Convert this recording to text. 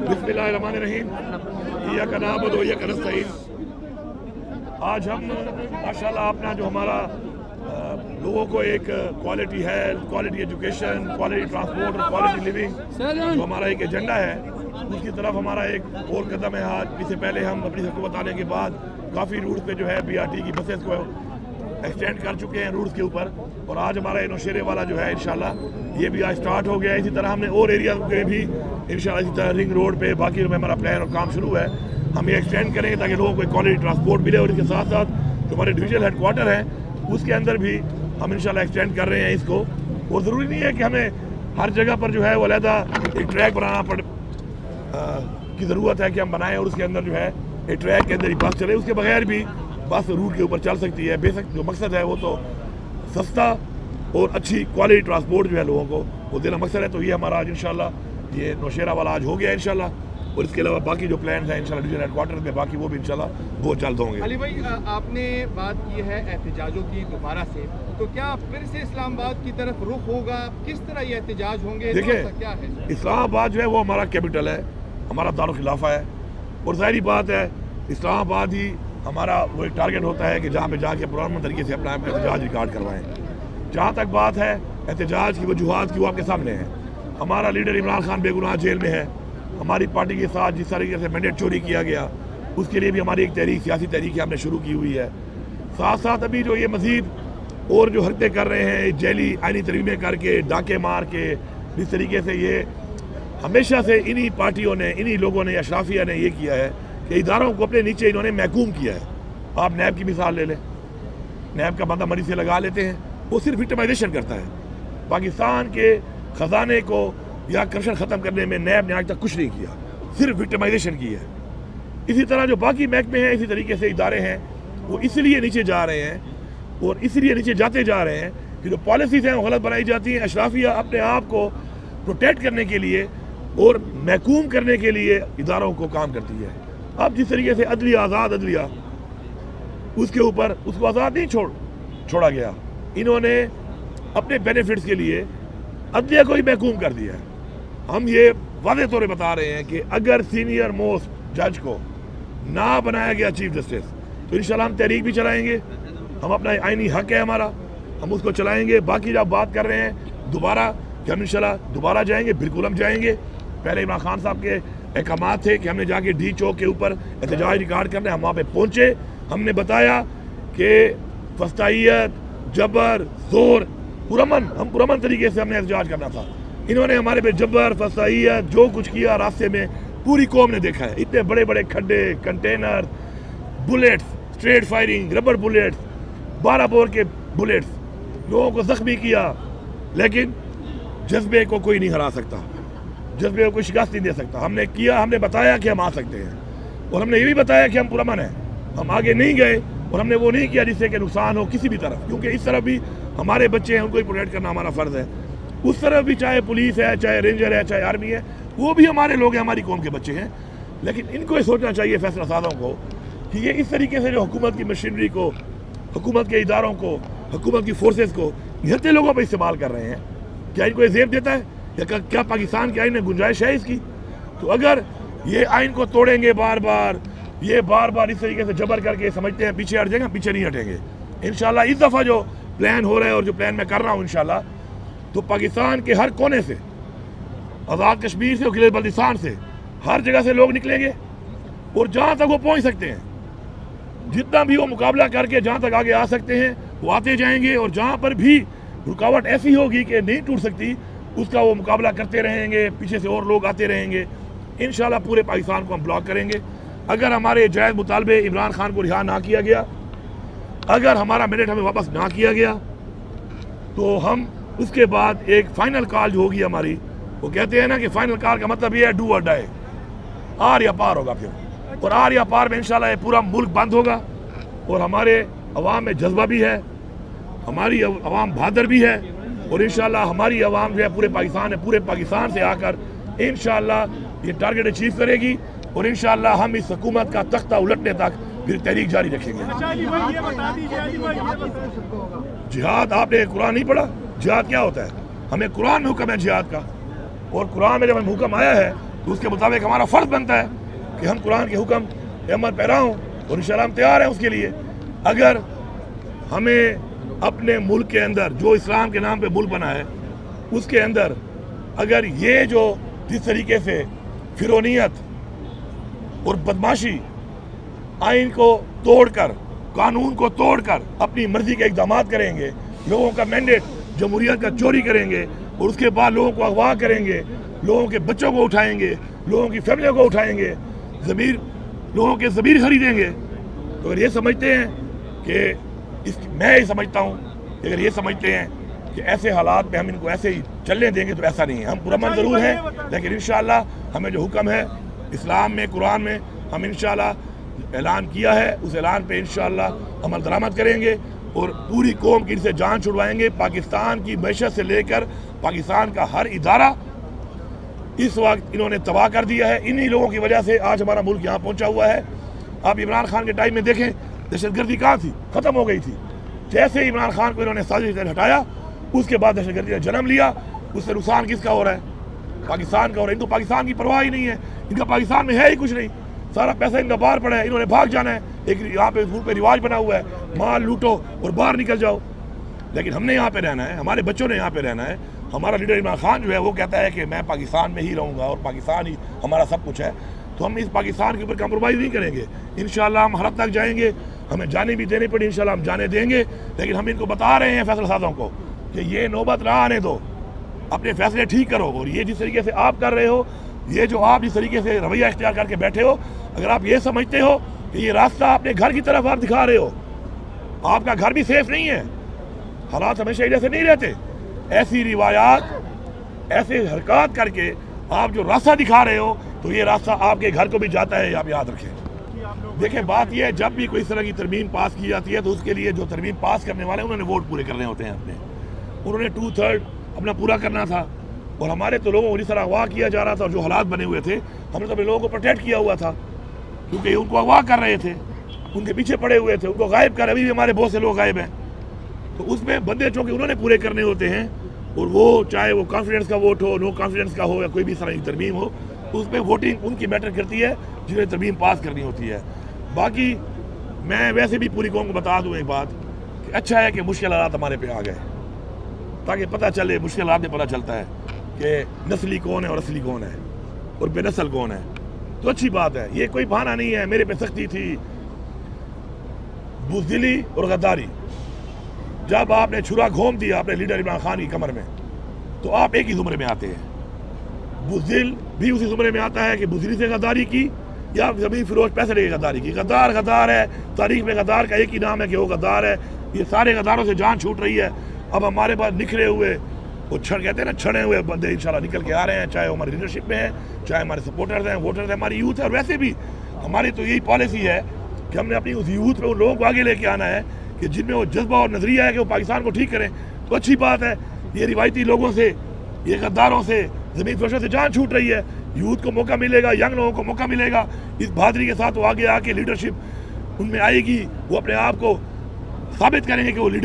बिस्मिल्लाहिर्रहमानिर्रहीम इय्याका नअबुदु व इय्याका नस्तईन। आज हम माशाल्लाह अपना जो हमारा लोगों को एक quality health, quality education, quality transport और क्वालिटी लिविंग जो हमारा एक एजेंडा है, उसकी तरफ हमारा एक और कदम है। आज इससे पहले हम अपनी हुकूमत आने के बाद काफ़ी रूट्स पे जो है BRT की बसेस को एक्सटेंड कर चुके हैं रूट्स के ऊपर, और आज हमारा ये नौशेरे वाला जो है इंशाल्लाह ये भी आज स्टार्ट हो गया है। इसी तरह हमने और एरिया पे भी इंशाल्लाह इसी तरह रिंग रोड पे बाकी में हमारा प्लान और काम शुरू है, हम ये एक्सटेंड करेंगे ताकि लोगों को क्वालिटी ट्रांसपोर्ट मिले। और इसके साथ साथ जो हमारे डिविजनल हेडक्वार्टर है उसके अंदर भी हम इंशाल्लाह एक्सटेंड कर रहे हैं इसको। और ज़रूरी नहीं है कि हमें हर जगह पर जो है वो अलहदा एक ट्रैक बनाना की ज़रूरत है कि हम बनाएं और उसके अंदर जो है एक ट्रैक के अंदर ही बस चले, उसके बगैर भी बस रूट के ऊपर चल सकती है। बेसिक जो मकसद है वो तो सस्ता और अच्छी क्वालिटी ट्रांसपोर्ट जो है लोगों को वो देना मकसद है। तो ये हमारा आज इंशाल्लाह ये नौशेरा वाला आज हो गया इंशाल्लाह, और इसके अलावा बाकी जो प्लान हैं इंशाल्लाह डिविजनल हेडक्वार्टर में बाकी वो भी इंशाल्लाह बहुत जल्द होंगे। अली भाई, आपने बात की है एहतजाजों की दोबारा से, तो क्या फिर से इस्लामाबाद की तरफ रुख होगा? किस तरह ये एहतजाज होंगे? देखिए, क्या है इस्लामाबाद जो है वो हमारा कैपिटल है, हमारा दारुल खिलाफा है, और ज़ाहिरी बात है इस्लामाबाद ही हमारा वो एक टारगेट होता है कि जहाँ पे जाके पुराने तरीके से अपना एहतजाज रिकॉर्ड करवाएं। जहाँ तक बात है एहतजाज की वजूहात की वो आपके सामने है। हमारा लीडर इमरान खान बेगुनाह जेल में है, हमारी पार्टी के साथ जिस तरीके से मैंडेट चोरी किया गया उसके लिए भी हमारी एक तहरीक, सियासी तहरीक हमने शुरू की हुई है। साथ साथ अभी जो ये मज़ीद और जो हरकतें कर रहे हैं जेली आइनी तरीमें करके, डाके मार के, जिस तरीके से ये हमेशा से इन्हीं पार्टियों ने, इन्हीं लोगों ने, अशराफिया ने ये किया है कि इदारों को अपने नीचे इन्होंने महकूम किया है। आप नैब की मिसाल ले लें, नैब का बंदा मरी से लगा लेते हैं, वो सिर्फ विक्टिमाइजेशन करता है। पाकिस्तान के ख़जाने को या करप्शन ख़त्म करने में नैब ने आज तक कुछ नहीं किया, सिर्फ विक्टिमाइजेशन की है। इसी तरह जो बाकी महकमे हैं, इसी तरीके से इदारे हैं, वो इसलिए नीचे जा रहे हैं और इसलिए नीचे जाते जा रहे हैं कि जो पॉलिसीज़ हैं वो गलत बनाई जाती हैं। अशराफिया अपने आप को प्रोटेक्ट करने के लिए और महकूम करने के लिए इदारों को काम करती है। अब जिस तरीके से अदलिया, आज़ाद अदलिया, उसके ऊपर उसको आज़ाद नहीं छोड़ा गया, इन्होंने अपने बेनिफिट्स के लिए अदलिया को ही महकूम कर दिया है। हम ये वादे तौर पर बता रहे हैं कि अगर सीनियर मोस्ट जज को ना बनाया गया चीफ जस्टिस तो इंशाल्लाह हम तहरीक भी चलाएंगे, हम अपना आइनी हक है हमारा, हम उसको चलाएंगे। बाकी जब बात कर रहे हैं दोबारा कि हम इंशाल्लाह दोबारा जाएंगे, बिल्कुल हम जाएंगे। पहले इमरान खान साहब के अहकामात थे कि हमने जाके डी चौक के ऊपर एहतजाज रिकॉर्ड करना है, हम वहाँ पे पहुँचे, हमने बताया कि फस्तायत, जबर, जोर, हम पुरमन तरीके से हमने एहतजाज करना था। इन्होंने हमारे पे जबर, फस्तायत, जो कुछ किया रास्ते में पूरी कौम ने देखा है। इतने बड़े बड़े खड्डे, container, bullets, straight firing, rubber bullets, 12 bore के बुलेट्स, लोगों को जख्मी किया, लेकिन जज्बे को कोई नहीं हरा सकता, जज्बे को कोई शिकस्त नहीं दे सकता। हमने किया, हमने बताया कि हम आ सकते हैं, और हमने ये भी बताया कि हम पुरमन हैं, हम आगे नहीं गए, और हमने वो नहीं किया जिससे कि नुकसान हो किसी भी तरफ, क्योंकि इस तरफ भी हमारे बच्चे हैं, उनको ही प्रोटेक्ट करना हमारा फ़र्ज़ है। उस तरफ भी चाहे पुलिस है, चाहे रेंजर है, चाहे आर्मी है, वो भी हमारे लोग हैं, हमारी कौम के बच्चे हैं। लेकिन इनको ये सोचना चाहिए फैसला साज़ों को कि ये इस तरीके से जो हुकूमत की मशीनरी को, हुकूमत के इदारों को, हुकूमत की फोर्सेस को निहत्ते लोगों पर इस्तेमाल कर रहे हैं, क्या इनको ये ज़ेब देता है? या क्या पाकिस्तान के आइन में गुंजाइश है इसकी? तो अगर ये आइन को तोड़ेंगे बार बार इस तरीके से जबर करके समझते हैं पीछे हट जाएंगे, पीछे नहीं हटेंगे इंशाल्लाह। इस दफ़ा जो प्लान हो रहा है और जो प्लान मैं कर रहा हूँ इंशाल्लाह, तो पाकिस्तान के हर कोने से, आज़ाद कश्मीर से और गिलगित बल्तिस्तान से, हर जगह से लोग निकलेंगे, और जहाँ तक वो पहुँच सकते हैं, जितना भी वो मुकाबला करके जहाँ तक आगे आ सकते हैं वो आते जाएंगे, और जहाँ पर भी रुकावट ऐसी होगी कि नहीं टूट सकती उसका वो मुकाबला करते रहेंगे, पीछे से और लोग आते रहेंगे। इंशाल्लाह पूरे पाकिस्तान को हम ब्लॉक करेंगे। अगर हमारे जायज़ मुतालबे इमरान खान को रिहा ना किया गया, अगर हमारा मैंडेट हमें वापस ना किया गया, तो हम उसके बाद एक फ़ाइनल कॉल जो होगी हमारी, वो कहते हैं ना कि फ़ाइनल कॉल का मतलब ये है डू और डाई, आर या पार होगा फिर, और आर या पार में इंशाल्लाह ये पूरा मुल्क बंद होगा। और हमारे अवाम में जज्बा भी है, हमारी अवाम बहादुर भी है, और इंशाल्लाह हमारी अवाम जो है पूरे पाकिस्तान से आकर इंशाल्लाह ये टारगेट अचीव करेगी, और इंशाल्लाह हम इस हुकूमत का तख्ता उलटने तक फिर तहरीक जारी रखेंगे। जिहाद, आपने कुरान नहीं पढ़ा? जिहाद क्या होता है? हमें कुरान में हुक्म है जिहाद का, और कुरान में जब हमें हुक्म आया है تو اس کے مطابق ہمارا فرض بنتا ہے کہ ہم قرآن کے حکم کے عمل پیرا ہوں، اور انشاءاللہ ہم تیار ہیں اس کے لیے۔ اگر ہمیں اپنے ملک کے اندر جو اسلام کے نام پہ ملک بنا ہے اس کے اندر اگر یہ جو جس طریقے سے فرونیت اور بدماشی، آئین کو توڑ کر، قانون کو توڑ کر اپنی مرضی کے اقدامات کریں گے، لوگوں کا مینڈیٹ جمہوریت کا چوری کریں گے، اور اس کے بعد لوگوں کو اغوا کریں گے، لوگوں کے بچوں کو اٹھائیں گے، لوگوں کی فیملیوں کو اٹھائیں گے، لوگوں کے ضمیر خریدیں گے، تو اگر یہ سمجھتے ہیں کہ میں یہ سمجھتا ہوں کہ اگر یہ سمجھتے ہیں کہ ایسے حالات میں ہم ان کو ایسے ہی چلنے دیں گے تو ایسا نہیں ہے۔ ہم پرامن ضرور ہیں، لیکن انشاءاللہ ہمیں جو حکم ہے اسلام میں، قرآن میں، ہم انشاءاللہ اعلان کیا ہے، اس اعلان پہ انشاءاللہ عمل درآمد کریں گے، اور پوری قوم کی ان سے جان چھڑوائیں گے۔ پاکستان کی معیشت سے لے کر پاکستان کا ہر ادارہ اس وقت انہوں نے تباہ کر دیا ہے۔ انہی لوگوں کی وجہ سے آج ہمارا ملک یہاں پہنچا ہوا ہے۔ آپ عمران خان کے ٹائم میں دیکھیں دہشت گردی کہاں تھی، ختم ہو گئی تھی۔ جیسے عمران خان کو انہوں نے سازش سے ہٹایا، اس کے بعد دہشت گردی نے جنم لیا۔ اس سے نقصان کس کا ہو رہا ہے؟ پاکستان کا ہو رہا ہے۔ ان کو پاکستان کی پرواہ ہی نہیں ہے، ان کا پاکستان میں ہے ہی کچھ نہیں، سارا پیسہ ان کا باہر پڑا ہے، انہوں نے بھاگ جانا ہے۔ ایک یہاں پہ ملک پہ رواج بنا ہوا ہے، مال لوٹو اور باہر نکل جاؤ، لیکن ہم نے یہاں پہ رہنا ہے، ہمارے بچوں نے یہاں پہ رہنا ہے۔ ہمارا لیڈر عمران خان جو ہے وہ کہتا ہے کہ میں پاکستان میں ہی رہوں گا اور پاکستان ہی ہمارا سب کچھ ہے، تو ہم اس پاکستان کے اوپر کمپرومائز نہیں کریں گے۔ انشاءاللہ ہم ہر حد تک جائیں گے، ہمیں جانے بھی دینی پڑی انشاءاللہ ہم جانے دیں گے، لیکن ہم ان کو بتا رہے ہیں فیصلہ سازوں کو کہ یہ نوبت نہ آنے دو، اپنے فیصلے ٹھیک کرو۔ اور یہ جس طریقے سے آپ کر رہے ہو، یہ جو آپ جس طریقے سے رویہ اختیار کر کے بیٹھے ہو، اگر آپ یہ سمجھتے ہو کہ یہ راستہ اپنے گھر کی طرف آپ دکھا رہے ہو، آپ کا گھر بھی سیف نہیں ہے، حالات ہمیشہ ایسے نہیں رہتے۔ ایسی روایات، ایسے حرکات کر کے آپ جو راستہ دکھا رہے ہو تو یہ راستہ آپ کے گھر کو بھی جاتا ہے، آپ یاد رکھیں۔ دیکھیں بات یہ ہے، جب بھی کوئی اس طرح کی ترمیم پاس کی جاتی ہے تو اس کے لیے جو ترمیم پاس کرنے والے ہیں انہوں نے ووٹ پورے کرنے ہوتے ہیں اپنے، انہوں نے 2/3 اپنا پورا کرنا تھا، اور ہمارے تو لوگوں کو جس طرح اغوا کیا جا رہا تھا اور جو حالات بنے ہوئے تھے، ہم نے تو اپنے لوگوں کو پروٹیکٹ کیا ہوا تھا، کیونکہ ان کو اغوا کر رہے تھے، ان کے پیچھے پڑے ہوئے تھے، ان کو غائب کر، ابھی بھی ہمارے بہت سے لوگ غائب ہیں، تو اس میں بندے چونکہ انہوں نے پورے کرنے ہوتے ہیں، اور وہ چاہے وہ کانفیڈنس کا ووٹ ہو، نو کانفیڈنس کا ہو، یا کوئی بھی اس طرح کی ترمیم ہو، اس میں ووٹنگ ان کی میٹر کرتی ہے جنہیں ترمیم پاس کرنی ہوتی ہے۔ باقی میں ویسے بھی پوری قوم کو بتا دوں ایک بات کہ اچھا ہے کہ مشکل حالات ہمارے پہ آ گئے، تاکہ پتہ چلے، مشکل حالات میں پتہ چلتا ہے کہ نسلی کون ہے اور اصلی کون ہے اور بے نسل کون ہے، تو اچھی بات ہے، یہ کوئی بہانہ نہیں ہے۔ میرے پہ سختی تھی، بزدلی اور غداری، جب آپ نے چھرا گھوم دیا اپنے لیڈر عمران خان کی کمر میں تو آپ ایک ہی زمرے میں آتے ہیں۔ بزدل بھی اسی زمرے میں آتا ہے کہ بزدلی سے غداری کی یا زمین فروش پیسے لے کے غداری کی۔ غدار غدار ہے، تاریخ میں غدار کا ایک ہی نام ہے کہ وہ غدار ہے۔ یہ سارے غداروں سے جان چھوٹ رہی ہے۔ اب ہمارے پاس نکھرے ہوئے، وہ کہتے ہیں نا چھڑے ہوئے بندے انشاءاللہ نکل کے آ رہے ہیں، چاہے وہ ہماری لیڈرشپ میں ہیں، چاہے ہمارے سپورٹرز ہیں، ووٹرز ہیں، ہماری یوتھ ہے، اور ویسے بھی ہماری تو یہی پالیسی ہے کہ ہم نے اپنی اس یوتھ پہ ان لوگوں کو آگے لے کے آنا ہے کہ جن میں وہ جذبہ اور نظریہ ہے کہ وہ پاکستان کو ٹھیک کریں، تو اچھی بات ہے۔ یہ روایتی لوگوں سے، یہ غداروں سے، زمین فروشوں سے جان چھوٹ رہی ہے۔ یوتھ کو موقع ملے گا، ینگ لوگوں کو موقع ملے گا، اس بہادری کے ساتھ وہ آگے آ کے لیڈرشپ ان میں آئے گی، وہ اپنے آپ کو ثابت کریں گے کہ وہ لیڈر